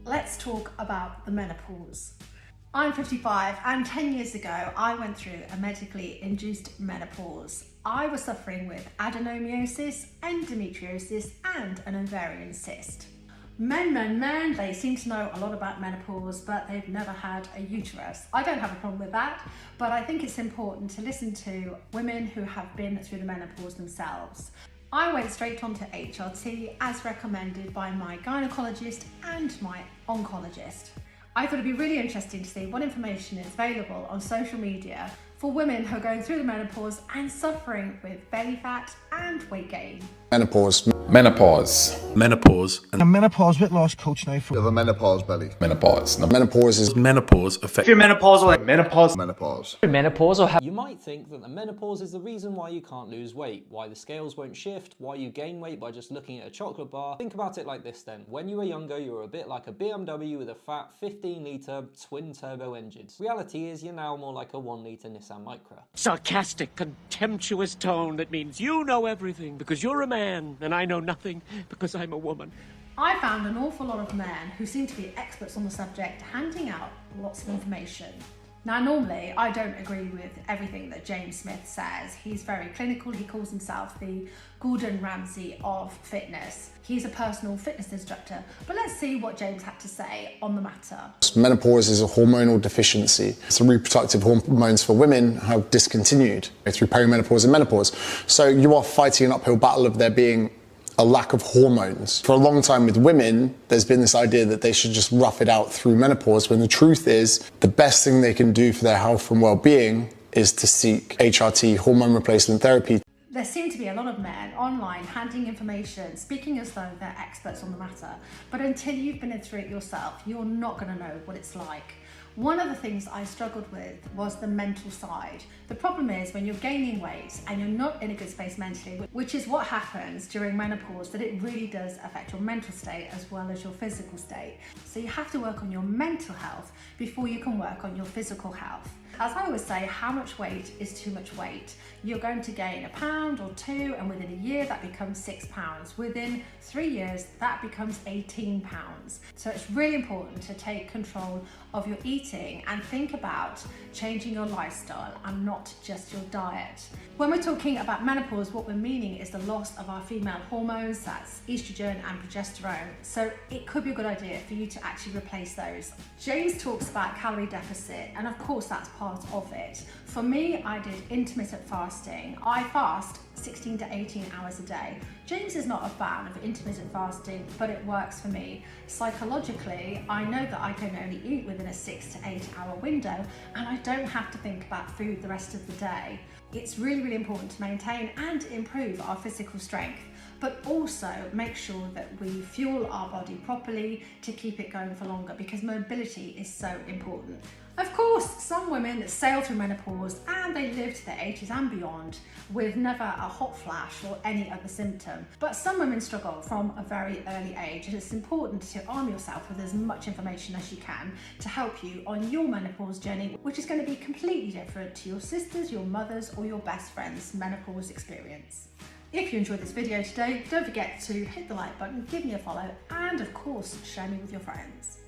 Let's talk about the menopause. I'm 55 and 10 years ago I went through a medically induced menopause. I was suffering with adenomyosis, endometriosis and an ovarian cyst. Men, they seem to know a lot about menopause, but they've never had a uterus. I don't have a problem with that, but I think it's important to listen to women who have been through the menopause themselves. I went straight on to HRT as recommended by my gynecologist and my oncologist. I thought it'd be really interesting to see what information is available on social media for women who are going through the menopause and suffering with belly fat and weight gain. Menopause. A menopause weight loss coach now for The menopause belly. Menopause. Menopause is Menopause affects If you're menopausal, menopause. Menopausal. You might think that the menopause is the reason why you can't lose weight, why the scales won't shift, why you gain weight by just looking at a chocolate bar. Think about it like this then. When you were younger, you were a bit like a BMW with a fat 15-litre twin-turbo engine. Reality is you're now more like a 1-litre Nissan Micra. Sarcastic, contemptuous tone that means you know everything because you're a man and I know nothing because I'm a woman. I found an awful lot of men who seem to be experts on the subject handing out lots of information. Now normally I don't agree with everything that James Smith says. He's very clinical, he calls himself the Gordon Ramsay of fitness. He's a personal fitness instructor, but let's see what James had to say on the matter. Menopause is a hormonal deficiency. The reproductive hormones for women have discontinued through perimenopause and menopause. So you are fighting an uphill battle of there being a lack of hormones. For a long time with women, there's been this idea that they should just rough it out through menopause, when the truth is the best thing they can do for their health and well-being is to seek HRT, hormone replacement therapy. There seem to be a lot of men online handing information, speaking as though they're experts on the matter, but until you've been through it yourself, you're not going to know what it's like. One of the things I struggled with was the mental side. The problem is when you're gaining weight and you're not in a good space mentally, which is what happens during menopause, that it really does affect your mental state as well as your physical state. So you have to work on your mental health before you can work on your physical health. As I always say, how much weight is too much weight? You're going to gain a pound or two, and within a year that becomes 6 pounds. Within 3 years, that becomes 18 pounds. So it's really important to take control of your eating and think about changing your lifestyle and not just your diet. When we're talking about menopause, what we're meaning is the loss of our female hormones, that's estrogen and progesterone. So it could be a good idea for you to actually replace those. James talks about calorie deficit, and of course that's part of it. For me, I did intermittent fasting. I fast 16 to 18 hours a day. James is not a fan of intermittent fasting, but it works for me. Psychologically, I know that I can only eat within a 6 to 8 hour window, and I don't have to think about food the rest of the day. It's really, really important to maintain and improve our physical strength, but also make sure that we fuel our body properly to keep it going for longer, because mobility is so important. Of course, some women sail through menopause and they live to their 80s and beyond with never a hot flash or any other symptom. But some women struggle from a very early age, and it's important to arm yourself with as much information as you can to help you on your menopause journey, which is going to be completely different to your sisters, your mothers, or your best friend's menopause experience. If you enjoyed this video today, don't forget to hit the like button, give me a follow, and of course, share me with your friends.